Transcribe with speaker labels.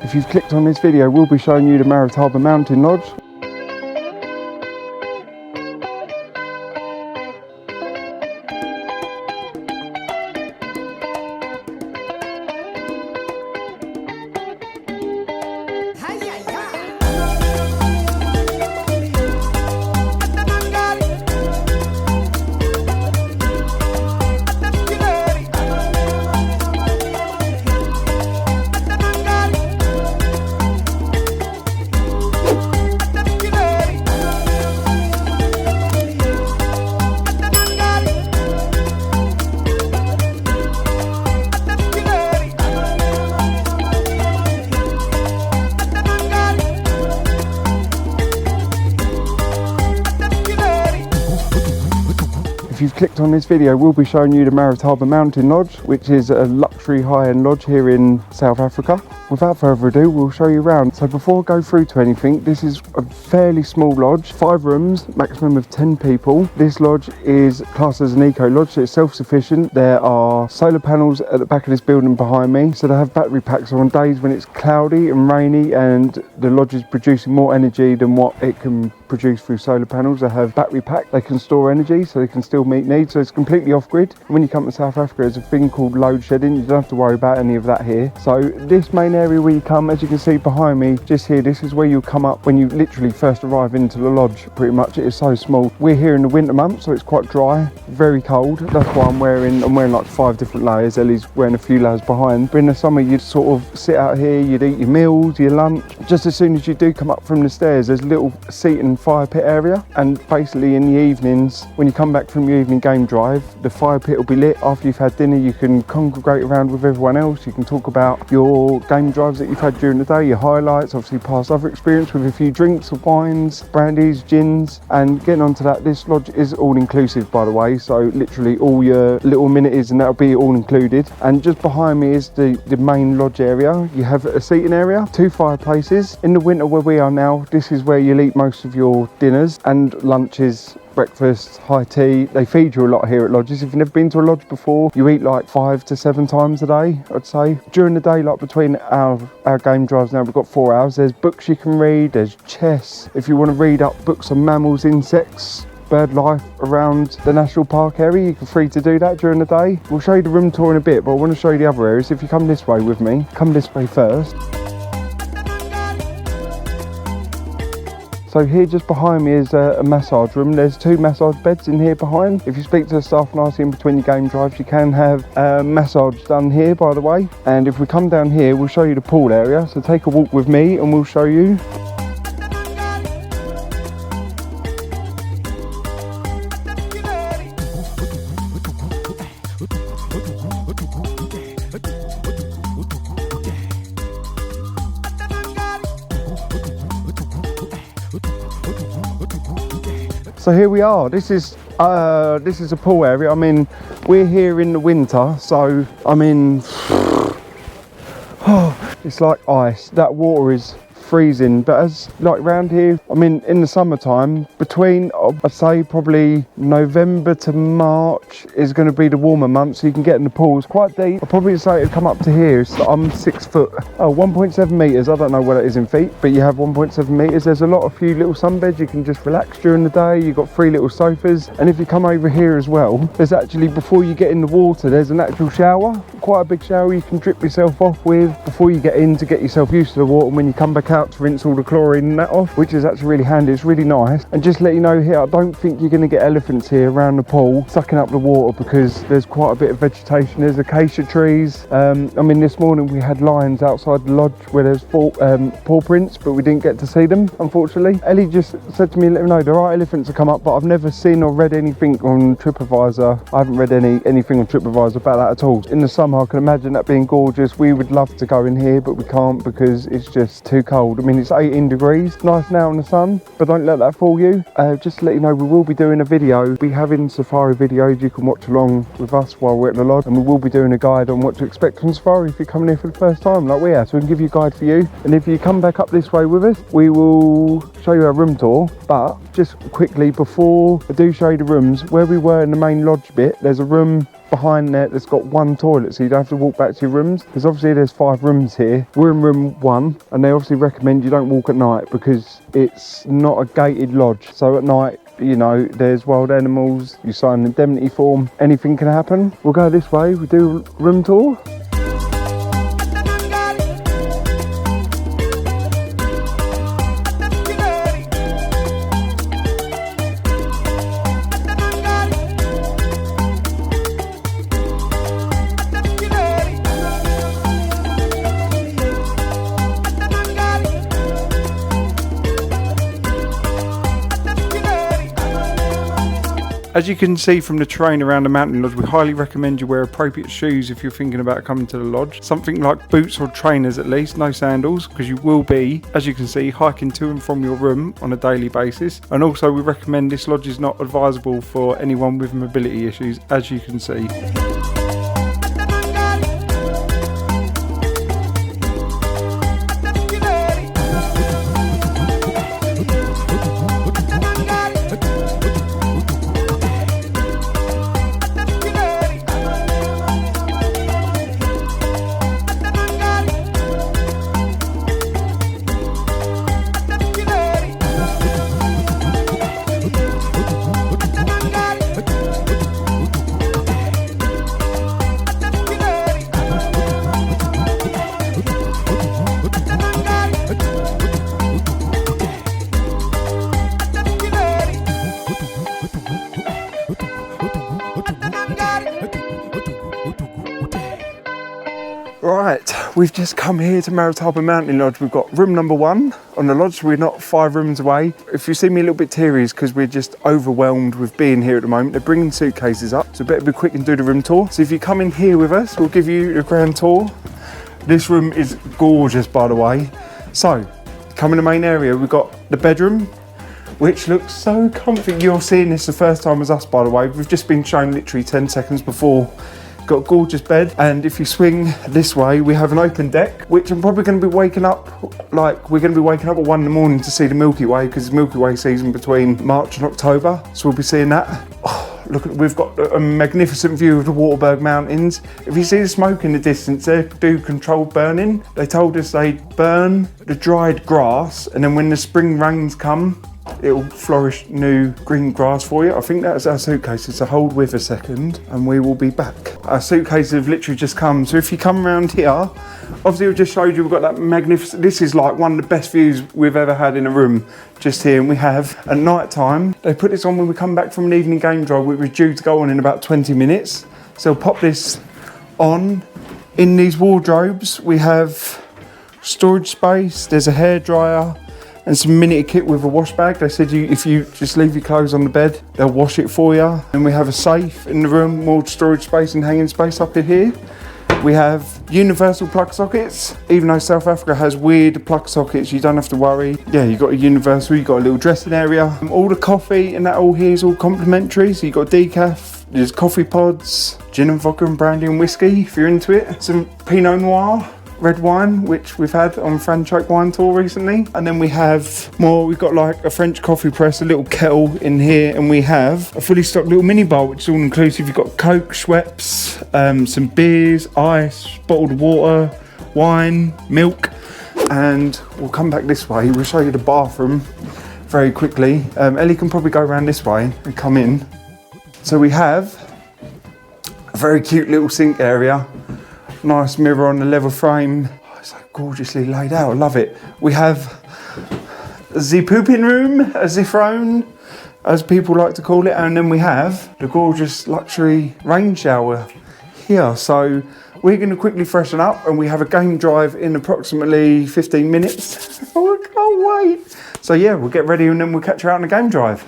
Speaker 1: If you've clicked on this video, we'll be showing you the Marataba Mountain Lodge. If you've clicked on this video, we'll be showing you the Marataba Mountain Lodge, which is a luxury high-end lodge here in South Africa. Without further ado, we'll show you around. So before I go through to anything, this is a fairly small lodge, 5 rooms, maximum of 10 people. This lodge is classed as an eco lodge, so it's self-sufficient. There are solar panels at the back of this building behind me, so they have battery packs. So on days when it's cloudy and rainy and the lodge is producing more energy than what it can produce through solar panels, they have battery pack. They can store energy, so they can still meet needs. So it's completely off-grid. When you come to South Africa, there's a thing called load shedding. You don't have to worry about any of that here. So this main area where you come, as you can see behind me, just here, this is where you'll come up when you literally first arrive into the lodge. Pretty much, it is so small. We're here in the winter months, so it's quite dry, very cold. That's why I'm wearing like 5 different layers. Ellie's wearing a few layers behind. But in the summer, you'd sort of sit out here, you'd eat your meals, your lunch. Just as soon as you do come up from the stairs, there's a little seat and fire pit area. And basically in the evenings, when you come back from your evening game drive, the fire pit will be lit. After you've had dinner, you can congregate around with everyone else. You can talk about your game drives that you've had during the day, your highlights, obviously past other experience with a few drinks, wines, brandies, gins. And getting onto that, this lodge is all inclusive, by the way, so literally all your little amenities and that'll be all included. And just behind me is the main lodge area. You have a seating area, 2 fireplaces. In the winter where we are now, this is where you'll eat most of your dinners and lunches, breakfast, high tea. They feed you a lot here at lodges. If you've never been to a lodge before, you eat like 5 to 7 times a day, I'd say. During the day, like between our game drives now, we've got 4 hours. There's books you can read, there's chess. If you want to read up books on mammals, insects, bird life around the national park area, you're free to do that during the day. We'll show you the room tour in a bit, but I want to show you the other areas. If you come this way with me, come this way first. So here just behind me is a massage room. There's 2 massage beds in here behind. If you speak to the staff nicely in between your game drives, you can have a massage done here, by the way. And if we come down here, we'll show you the pool area. So take a walk with me and we'll show you. So here we are. This is a pool area. I mean, we're here in the winter, so I mean, it's like ice. That water is freezing, but as like around here, I mean, in the summertime, between I'd say probably November to March is going to be the warmer months, so you can get in the pool. It's quite deep. I'd probably say it'd come up to here. So I'm 6 foot, 1.7 meters. I don't know what it is in feet, but you have 1.7 meters. There's a few little sunbeds. You can just relax during the day. You've got 3 little sofas, and if you come over here as well, there's actually, before you get in the water, there's an actual shower, quite a big shower you can drip yourself off with before you get in, to get yourself used to the water. And when you come back out, to rinse all the chlorine and that off, which is actually really handy. It's really nice. And just to let you know here, I don't think you're going to get elephants here around the pool sucking up the water, because there's quite a bit of vegetation. There's acacia trees. I mean, this morning we had lions outside the lodge where there's paw prints, but we didn't get to see them, unfortunately. Ellie just said to me, let me know, there are elephants that come up, but I've never seen or read anything on TripAdvisor. I haven't read anything on TripAdvisor about that at all. In the summer, I can imagine that being gorgeous. We would love to go in here, but we can't because it's just too cold. I mean, it's 18 degrees, nice now in the sun, but don't let that fool you. Just to let you know, we will be doing a video. We'll be having safari videos you can watch along with us while we're at the lodge, and we will be doing a guide on what to expect from safari if you're coming here for the first time like we are, so we can give you a guide for you. And if you come back up this way with us, we will show you our room tour. But just quickly, before I do show you the rooms, where we were in the main lodge bit, there's a room behind there that's got one toilet, so you don't have to walk back to your rooms, because obviously there's 5 rooms here. We're in room 1, and they obviously recommend you don't walk at night because it's not a gated lodge. So at night, you know, there's wild animals, you sign an indemnity form, anything can happen. We'll go this way, we'll do a room tour. As you can see from the terrain around the mountain lodge, we highly recommend you wear appropriate shoes if you're thinking about coming to the lodge. Something like boots or trainers at least, no sandals, because you will be, as you can see, hiking to and from your room on a daily basis. And also we recommend this lodge is not advisable for anyone with mobility issues, as you can see. Right, we've just come here to Marataba Mountain Lodge. We've got room number 1 on the lodge. We're not 5 rooms away. If you see me a little bit teary, it's because we're just overwhelmed with being here at the moment. They're bringing suitcases up, so better be quick and do the room tour. So if you come in here with us, we'll give you the grand tour. This room is gorgeous, by the way. So, come in the main area, we've got the bedroom, which looks so comfy. You're seeing this the first time as us, by the way. We've just been shown literally 10 seconds before. Got a gorgeous bed, and if you swing this way, we have an open deck, which I'm probably going to be waking up, like we're going to be waking up at 1 in the morning to see the Milky Way, because it's Milky Way season between March and October, so we'll be seeing that. Oh, look, we've got a magnificent view of the Waterberg mountains. If you see the smoke in the distance, they do controlled burning. They told us they burn the dried grass, and then when the spring rains come, it'll flourish new green grass for you. I think that's our suitcases, so hold with a second and we will be back. Our suitcases have literally just come, so if you come around here, obviously we just showed you we've got that magnificent, this is like one of the best views we've ever had in a room just here, and we have at night time, they put this on when we come back from an evening game drive, which was due to go on in about 20 minutes. So we'll pop this on. In these wardrobes we have storage space, there's a hairdryer, and some mini kit with a wash bag. They said if you just leave your clothes on the bed, they'll wash it for you. And we have a safe in the room, more storage space and hanging space up in here. We have universal plug sockets. Even though South Africa has weird plug sockets, you don't have to worry. Yeah, you've got a universal, you've got a little dressing area. All the coffee and that all here is all complimentary. So you've got decaf, there's coffee pods, gin and vodka and brandy and whiskey if you're into it. Some Pinot Noir, red wine, which we've had on Franchoke wine tour recently. And then we have more, we've got like a French coffee press, a little kettle in here, and we have a fully stocked little mini bar, which is all inclusive. You've got Coke, Schweppes, some beers, ice, bottled water, wine, milk. And we'll come back this way, we'll show you the bathroom very quickly. Ellie can probably go around this way and come in. So we have a very cute little sink area. Nice mirror on the level frame. Oh, it's so gorgeously laid out, I love it. We have the pooping room, a throne, as people like to call it, and then we have the gorgeous luxury rain shower here. So we're going to quickly freshen up, and we have a game drive in approximately 15 minutes. Oh, I can't wait. So yeah, we'll get ready and then we'll catch you out on the game drive.